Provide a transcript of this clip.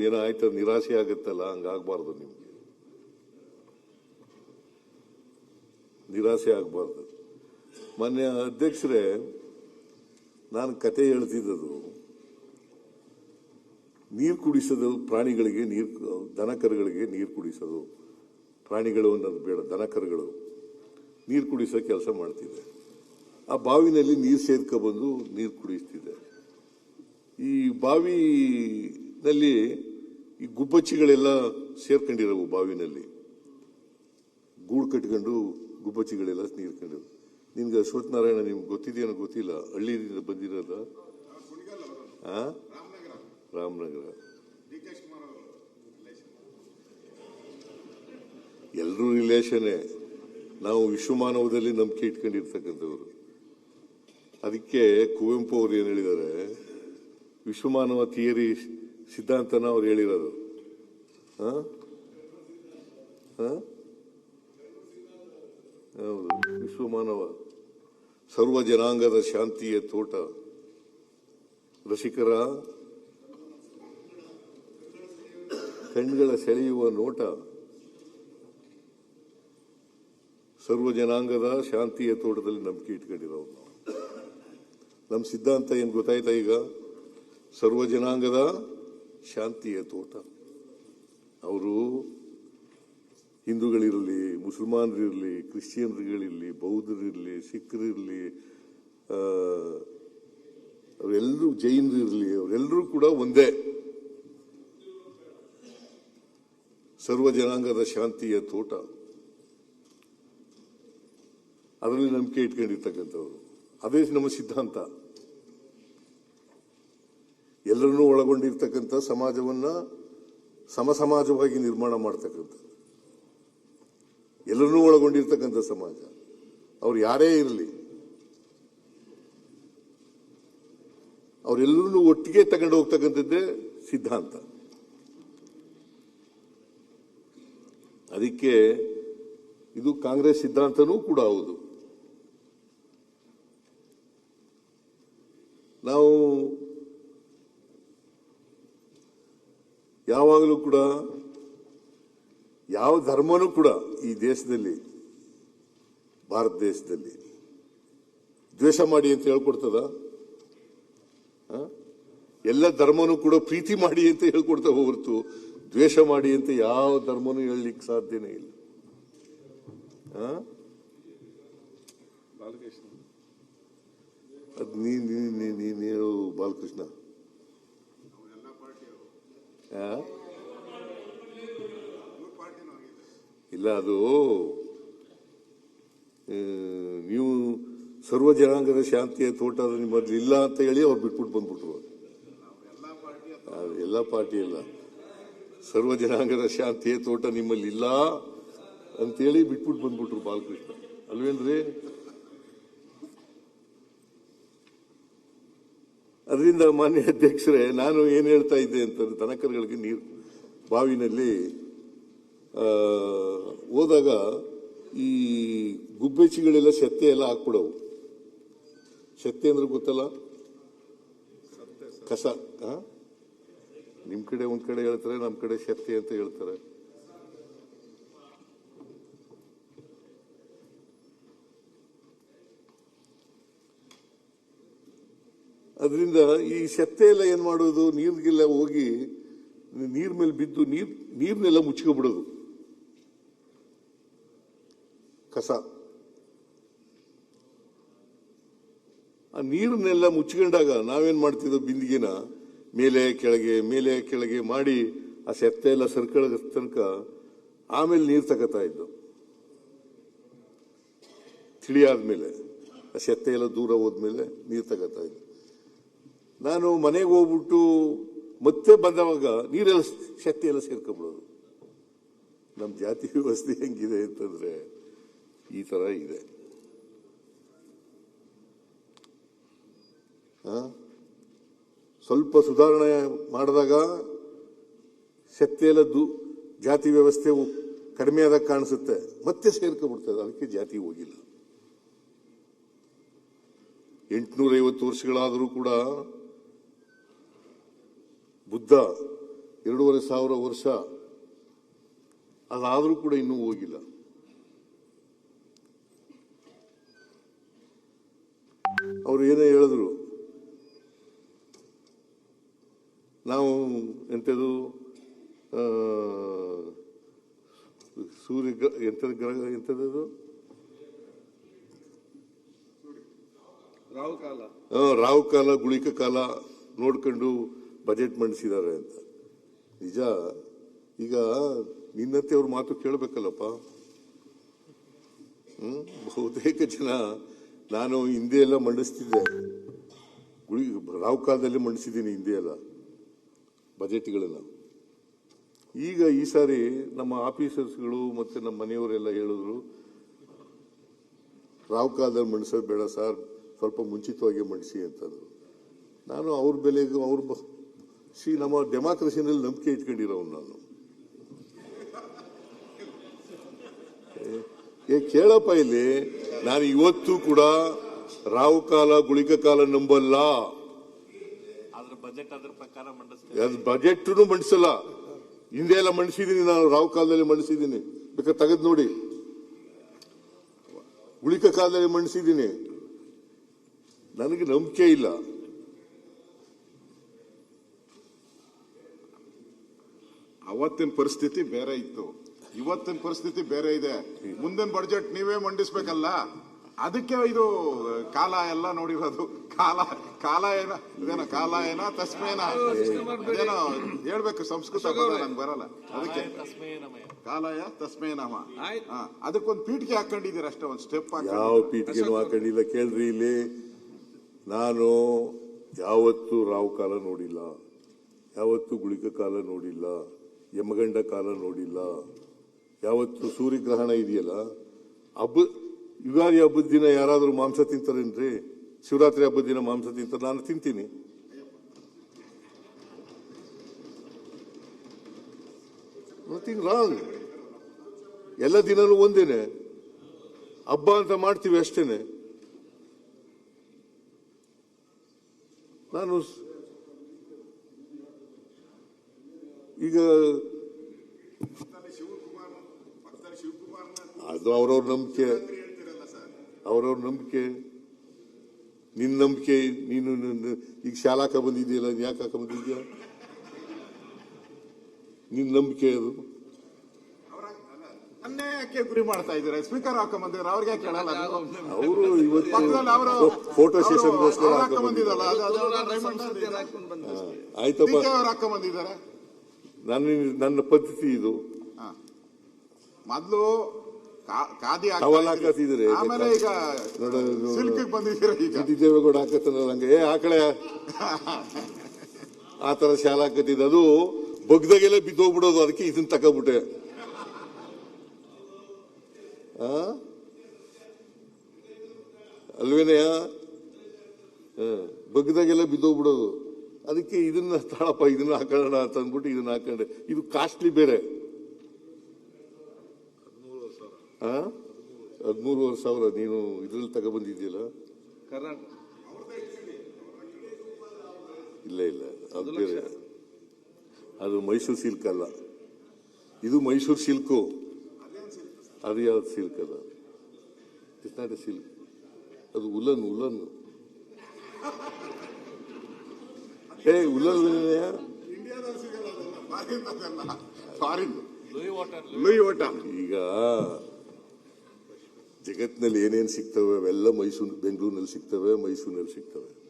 ಏನೋ ಆಯ್ತು ನಿರಾಸೆ ಆಗುತ್ತಲ್ಲ, ಹಂಗಾಗಬಾರ್ದು. ನಿಮ್ಗೆ ನಿರಾಸೆ ಆಗಬಾರ್ದು. ಮಾನ್ಯ ಅಧ್ಯಕ್ಷರೇ, ನಾನು ಕತೆ ಹೇಳ್ತಿದ್ದದು, ನೀರು ಕುಡಿಸೋದು ಪ್ರಾಣಿಗಳಿಗೆ, ದನಕರುಗಳಿಗೆ ನೀರು ಕುಡಿಸೋದು, ಪ್ರಾಣಿಗಳು ಅನ್ನೋದು ಬೇಡ, ದನಕರುಗಳು ನೀರು ಕುಡಿಸೋ ಕೆಲಸ ಮಾಡ್ತಿದೆ. ಆ ಬಾವಿನಲ್ಲಿ ನೀರು ಸೇರ್ಕೊಬಂದು ನೀರು ಕುಡಿಸ್ತಿದೆ. ಈ ಬಾವಿನಲ್ಲಿ ಈ ಗುಬ್ಬಚ್ಚಿಗಳೆಲ್ಲ ಸೇರ್ಕೊಂಡಿರೋವು, ಬಾವಿನಲ್ಲಿ ಗೂಡು ಕಟ್ಕೊಂಡು ಗುಬ್ಬಚ್ಚಿಗಳೆಲ್ಲ ನೀರು ಕಂಡಿರೋದು. ನಿನ್ಗೆ ಅಶ್ವಥ್ ನಾರಾಯಣ ನಿಮ್ಗೆ ಗೊತ್ತಿದೆಯೋ ಗೊತ್ತಿಲ್ಲ, ಹಳ್ಳಿಯಿಂದ ಬಂದಿರೋದ? ರಾಮನಗರ. ಎಲ್ಲರೂ ರಿಲೇಷನ್ನೇ. ನಾವು ವಿಶ್ವಮಾನವದಲ್ಲಿ ನಂಬಿಕೆ ಇಟ್ಕೊಂಡಿರ್ತಕ್ಕಂಥವ್ರು. ಅದಕ್ಕೆ ಕುವೆಂಪು ಅವರು ಏನು ಹೇಳಿದ್ದಾರೆ, ವಿಶ್ವಮಾನವ ಥಿಯರಿ ಸಿದ್ಧಾಂತನ ಅವ್ರು ಹೇಳಿರೋದು. ಹೌದು, ವಿಶ್ವಮಾನವ ಸರ್ವ ಜನಾಂಗದ ಶಾಂತಿಯ ತೋಟ, ರಸಿಕರ ಕಣ್ಗಳ ಸೆಳೆಯುವ ನೋಟ, ಸರ್ವ ಜನಾಂಗದ ಶಾಂತಿಯ ತೋಟದಲ್ಲಿ ನಂಬಿಕೆ ಇಟ್ಕೊಂಡಿರೋರು ನಾವು. ನಮ್ಮ ಸಿದ್ಧಾಂತ ಏನು ಗೊತ್ತಾಯ್ತಾ ಈಗ? ಸರ್ವ ಜನಾಂಗದ ಶಾಂತಿಯ ತೋಟ. ಅವರು ಹಿಂದೂಗಳಿರಲಿ, ಮುಸಲ್ಮಾನರಿರಲಿ, ಕ್ರಿಶ್ಚಿಯನ್ಗಳಿರಲಿ, ಬೌದ್ಧರಿರಲಿ, ಸಿಖ್ರಿರಲಿ, ಅವರೆಲ್ಲರೂ ಜೈನರಿರಲಿ, ಅವರೆಲ್ಲರೂ ಕೂಡ ಒಂದೇ. ಸರ್ವ ಜನಾಂಗದ ಶಾಂತಿಯ ತೋಟ, ಅದರಲ್ಲಿ ನಂಬಿಕೆ ಇಟ್ಕೊಂಡಿರ್ತಕ್ಕಂಥವ್ರು. ಅದೇ ನಮ್ಮ ಸಿದ್ಧಾಂತ. ಎಲ್ಲರನ್ನೂ ಒಳಗೊಂಡಿರ್ತಕ್ಕಂಥ ಸಮಾಜವನ್ನ ಸಮಾಜವಾಗಿ ನಿರ್ಮಾಣ ಮಾಡ್ತಕ್ಕಂಥ, ಎಲ್ಲರನ್ನೂ ಒಳಗೊಂಡಿರ್ತಕ್ಕಂಥ ಸಮಾಜ. ಅವ್ರು ಯಾರೇ ಇರಲಿ, ಅವರೆಲ್ಲರನ್ನೂ ಒಟ್ಟಿಗೆ ತಗೊಂಡು ಹೋಗ್ತಕ್ಕಂಥದ್ದೇ ಸಿದ್ಧಾಂತ. ಅದಕ್ಕೆ ಇದು ಕಾಂಗ್ರೆಸ್ ಸಿದ್ಧಾಂತನೂ ಕೂಡ ಹೌದು. ನಾವು ಯಾವಾಗಲೂ ಕೂಡ ಯಾವ ಧರ್ಮನೂ ಕೂಡ ಈ ದೇಶದಲ್ಲಿ, ಭಾರತ ದೇಶದಲ್ಲಿ ದ್ವೇಷ ಮಾಡಿ ಅಂತ ಹೇಳ್ಕೊಡ್ತದ? ಎಲ್ಲ ಧರ್ಮನೂ ಕೂಡ ಪ್ರೀತಿ ಮಾಡಿ ಅಂತ ಹೇಳ್ಕೊಡ್ತಾ ಹೊರತು ದ್ವೇಷ ಮಾಡಿ ಅಂತ ಯಾವ ಧರ್ಮನೂ ಹೇಳಲಿಕ್ಕೆ ಸಾಧ್ಯನೇ ಇಲ್ಲ. ಅದ್ ನೀನು ಹೇಳು ಬಾಲಕೃಷ್ಣ. ಇಲ್ಲ, ಅದು ನೀವು ಸರ್ವ ಜನಾಂಗದ ಶಾಂತಿಯ ತೋಟ ನಿಮ್ಮಲ್ಲಿ ಇಲ್ಲ ಅಂತ ಹೇಳಿ ಅವ್ರು ಬಿಟ್ಬಿಟ್ಟು ಬಂದ್ಬಿಟ್ರು. ಎಲ್ಲ ಪಾರ್ಟಿ ಇಲ್ಲ, ಸರ್ವ ಜನಾಂಗದ ಶಾಂತಿಯ ತೋಟ ನಿಮ್ಮಲ್ಲಿ ಇಲ್ಲ ಅಂತೇಳಿ ಬಿಟ್ಬಿಟ್ಟು ಬಂದ್ಬಿಟ್ರು ಬಾಲಕೃಷ್ಣ, ಅಲ್ವೇನ್ರಿ? ಅದರಿಂದ ಮಾನ್ಯ ಅಧ್ಯಕ್ಷರೇ, ನಾನು ಏನು ಹೇಳ್ತಾ ಇದ್ದೆ ಅಂತಂದ್ರೆ, ದನಕರುಗಳಿಗೆ ನೀರು ಬಾವಿನಲ್ಲಿ ಹೋದಾಗ ಈ ಗುಬ್ಬೆಚ್ಚಿಗಳೆಲ್ಲ ಸೆತ್ತೆ ಎಲ್ಲ ಹಾಕ್ಬಿಡವು. ಸೆತ್ತೆ ಅಂದ್ರೆ ಗೊತ್ತಲ್ಲ, ಕಸ. ನಿಮ್ ಕಡೆ ಒಂದ್ ಕಡೆ ಹೇಳ್ತಾರೆ, ನಮ್ ಕಡೆ ಸೆತ್ತೆ ಅಂತ ಹೇಳ್ತಾರೆ. ಅದರಿಂದ ಈ ಸೆತ್ತೆ ಎಲ್ಲ ಏನ್ ಮಾಡೋದು, ನೀರಿಗೆಲ್ಲ ಹೋಗಿ ನೀರ್ ಮೇಲೆ ಬಿದ್ದು ನೀರ್ನೆಲ್ಲ ಮುಚ್ಕೊಬಿಡೋದು, ಕಸ. ಆ ನೀರನ್ನೆಲ್ಲ ಮುಚ್ಕೊಂಡಾಗ ನಾವೇನ್ ಮಾಡ್ತಿದ್ದೋ, ಬಿಂದಿಗೆನ ಮೇಲೆ ಕೆಳಗೆ ಮಾಡಿ ಆ ಸೆತ್ತೆ ಎಲ್ಲ ಸರ್ಕಳ ತನಕ ಆಮೇಲೆ ನೀರು ತಗೋತಾ ಇದ್ದು. ತಿಳಿಯಾದ್ಮೇಲೆ ಆ ಸೆತ್ತೆ ಎಲ್ಲ ದೂರ ಹೋದ್ಮೇಲೆ ನೀರು ತಗೋತಾ ಇದ್ದು. ನಾನು ಮನೆಗೆ ಹೋಗ್ಬಿಟ್ಟು ಮತ್ತೆ ಬಂದವಾಗ ನೀರೆಲ್ಲ ಸೆತ್ತೆ ಎಲ್ಲ ಸೇರ್ಕೊಂಡ್ಬಿಡೋದು. ನಮ್ಮ ಜಾತಿ ವ್ಯವಸ್ಥೆ ಹೆಂಗಿದೆ ಅಂತಂದ್ರೆ ಈ ತರ ಇದೆ. ಸ್ವಲ್ಪ ಸುಧಾರಣೆ ಮಾಡಿದಾಗ ಸೆತ್ತೆ ಎಲ್ಲ ಜಾತಿ ವ್ಯವಸ್ಥೆ ಕಡಿಮೆ ಆದಾಗ ಕಾಣಿಸುತ್ತೆ, ಮತ್ತೆ ಸೇರ್ಕೊಂಡ್ಬಿಡ್ತದೆ. ಅದಕ್ಕೆ ಜಾತಿ ಹೋಗಿಲ್ಲ. 850 ವರ್ಷಗಳಾದರೂ ಕೂಡ ಬುದ್ಧ 2,500 ವರ್ಷ ಅದಾದರೂ ಕೂಡ ಇನ್ನೂ ಹೋಗಿಲ್ಲ. ಅವ್ರು ಏನೇ ಹೇಳಿದ್ರು, ನಾವು ಎಂಥದ್ದು ಸೂರ್ಯ ಎಂಥದ್ದು ಗ್ರಹ ಎಂಥದ್ದು ರಾಹು ಕಾಲ ಗುಳಿಕ ಕಾಲ ನೋಡ್ಕೊಂಡು ಬಜೆಟ್ ಮಂಡಿಸಿದ್ದಾರೆ ಅಂತ. ನಿಜ, ಈಗ ನಿನ್ನಂತೆ ಅವ್ರ ಮಾತು ಕೇಳಬೇಕಲ್ಲಪ್ಪ. ಬಹುತೇಕ ಜನ ನಾನು ಹಿಂದೆ ಎಲ್ಲ ಮಂಡಿಸ್ತಿದ್ದೆ, ರಾಹು ಕಾಲದಲ್ಲಿ ಮಂಡಿಸಿದ್ದೀನಿ ಹಿಂದೆ ಎಲ್ಲ ಬಜೆಟ್ಗಳೆಲ್ಲ. ಈಗ ಈ ಸಾರಿ ನಮ್ಮ ಆಫೀಸರ್ಸ್ಗಳು ಮತ್ತೆ ನಮ್ಮ ಮನೆಯವರೆಲ್ಲ ಹೇಳಿದ್ರು, ರಾಹು ಕಾಲದಲ್ಲಿ ಮಂಡಿಸೋದು ಬೇಡ ಸರ್, ಸ್ವಲ್ಪ ಮುಂಚಿತವಾಗಿ ಮಂಡಿಸಿ ಅಂತಂದ್ರು. ನಾನು ಅವ್ರ ಬೆಲೆಗೂ ನಮ್ಮ ಡೆಮಾಕ್ರಸಿನಲ್ಲಿ ನಂಬಿಕೆ ಇಟ್ಕೊಂಡಿರೋನು ನಾನು. ಕೇಳಪ್ಪ, ಇಲ್ಲಿ ನಾನು ಇವತ್ತು ಕೂಡ ರಾಹು ಕಾಲ ಗುಳಿಕ ಕಾಲ ನಂಬಲ್ಲ. ಬಜೆಟ್ ಮಂಡಿಸಲ್ಲ. ಹಿಂದೆ ಎಲ್ಲ ಮಂಡಿಸಿದೀನಿ ನಾನು, ರಾಹು ಕಾಲದಲ್ಲಿ ಮಂಡಿಸಿದ್ದೀನಿ, ಬೇಕಾದ್ರೆ ತೆಗೆದು ನೋಡಿ. ಗುಳಿಕ ಕಾಲದಲ್ಲಿ ಮಂಡಿಸಿದ್ದೀನಿ. ನನಗೆ ನಂಬಿಕೆ ಇಲ್ಲ. ಅವತ್ತಿನ ಪರಿಸ್ಥಿತಿ ಬೇರೆ ಇತ್ತು, ಇವತ್ತಿನ ಪರಿಸ್ಥಿತಿ ಬೇರೆ ಇದೆ. ಮುಂದಿನ ಬಜೆಟ್ ನೀವೇ ಮಂಡಿಸ್ಬೇಕಲ್ಲ, ಅದಕ್ಕೆ ಇದು ಕಾಲ ಎಲ್ಲ ನೋಡಿರೋದು. ಕಾಲ ಏನ ತಸ್ಮೇನ ಏನೋ ಹೇಳ್ಬೇಕು, ಸಂಸ್ಕೃತ ನಂಗೆ ಬರಲ್ಲ. ಅದಕ್ಕೆ ಕಾಲಯ ತಸ್ಮೇನಮ, ಅದಕ್ಕೊಂದು ಪೀಠಿಗೆ ಹಾಕೊಂಡಿದ್ದೀರ ಅಷ್ಟೇ, ಒಂದು ಸ್ಟೆಪ್. ಯಾವ ಪೀಠಿಗೆನೂ ಹಾಕೊಂಡಿಲ್ಲ. ಕೇಳ್ರಿ, ಇಲ್ಲಿ ನಾನು ಯಾವತ್ತೂ ರಾಹು ಕಾಲ ನೋಡಿಲ್ಲ, ಯಾವತ್ತೂ ಗುಳಿಕ ಕಾಲ ನೋಡಿಲ್ಲ, ಯಮಗಂಡ ಕಾಲ ನೋಡಿಲ್ಲ. ಯಾವತ್ತು ಸೂರ್ಯಗ್ರಹಣ ಇದೆಯಲ್ಲ, ಯುಗಾದಿ ಹಬ್ಬದ ದಿನ ಯಾರಾದರೂ ಮಾಂಸ ತಿಂತಾರೇನ್ರಿ? ಶಿವರಾತ್ರಿ ಹಬ್ಬದ ದಿನ ಮಾಂಸ ತಿಂತಾರೆ, ನಾನು ತಿಂತೀನಿ. Nothing wrong. ಎಲ್ಲ ದಿನನೂ ಒಂದೇನೆ, ಹಬ್ಬ ಅಂತ ಮಾಡ್ತೀವಿ ಅಷ್ಟೇನೆ. ನಾನು ಈಗ ಅದು ಅವ್ರವ್ರ ನಂಬಿಕೆ, ಅವ್ರವ್ರ ನಂಬಿಕೆ. ನಿನ್ನ ನಂಬಿಕೆ, ನೀನು ಈಗ ಶಾಲಾ ಹಾಕ ಬಂದಿದೆಯಲ್ಲ, ಯಾಕೆ ಹಾಕ ಬಂದಿದ್ಯಾ? ನಿನ್ನ ನಂಬಿಕೆ ಅದು. ಅನ್ನೇ ಯಾಕೆ ಗುರಿ ಮಾಡ್ತಾ ಇದ್ದೀರಾ? ಸ್ಪೀಕರ್ ಹಾಕೊಂಬಂದಿರ, ಅವ್ರಿಗೆ ಕೇಳಲ್ಲ. ಅವರು ಇವತ್ತು ಫೋಟೋ ಸೆಷನ್ಗೋಸ್ಕರ ಹಾಕೊಂಬಂದಿದ್ದಲ್ಲ, ಆಯ್ತಪ್ಪ, ಅವ್ರು ಹಾಕೊಂಬಂದಿದ್ದಾರೆ. ನನ್ನ ಪದ್ಧತಿ ಇದು. ಮೊದಲು ಖಾದಿ ಹಾಕತ್ತಿದ್ರೆ, ಆಮೇಲೆ ಈಗ ಸಿಲ್ಕ್ ಬಂದಿದ್ದೀರಾ. ಈಗ ದೇವೇಗೌಡ ಹಾಕತ್ತಲ್ಲ ಹಂಗೆ, ಆ ಕಡೆ ಆ ತರ ಶಾಲಾ ಹಾಕತ್ತಿದ್ದ, ಅದು ಬಗ್ದಾಗೆಲ್ಲ ಬಿದ್ದೋಗ್ಬಿಡೋದು. ಅದಕ್ಕೆ ಇದನ್ನ ತಗೋಬಿಟ್ಟೆ. ಅಲ್ವೇನೆಯ? ಬಗ್ದಾಗೆಲ್ಲ ಬಿದ್ದೋಗ್ಬಿಡೋದು. ಅದಕ್ಕೆ ಇದನ್ನ ತಾಳಪ್ಪ, ಇದನ್ನ ಹಾಕೋಣ ಅಂತ ಅಂದ್ಬಿಟ್ಟು ಇದನ್ನ ಹಾಕೊಂಡೆ. ಇದು ಕಾಸ್ಟ್ಲಿ ಬೇರೆ. 13,500 ನೀನು ಇದ್ರಲ್ಲಿ ತಗೊಬಂದಿದ್ಯಲ್ಲ? ಇಲ್ಲ, ಅದು ಬೇರೆ. ಅದು ಮೈಸೂರು ಸಿಲ್ಕ್ ಅಲ್ಲ, ಇದು ಮೈಸೂರು ಸಿಲ್ಕು. ಅದು ಯಾವ್ದು ಸಿಲ್ಕ್ ಅದ? ಇಟ್ಸ್ ನಾಟ್ ಎ ಸಿಲ್ಕ್, ಅದು ಉಲನ್. ಉಲನ್ ಈಗ ಜಗತ್ತಿನಲ್ಲಿ ಏನೇನು ಸಿಗ್ತವೆ ಅವೆಲ್ಲ ಬೆಂಗಳೂರಿನಲ್ಲಿ ಸಿಗ್ತವೆ, ಮೈಸೂರಿನಲ್ಲಿ ಸಿಗ್ತವೆ.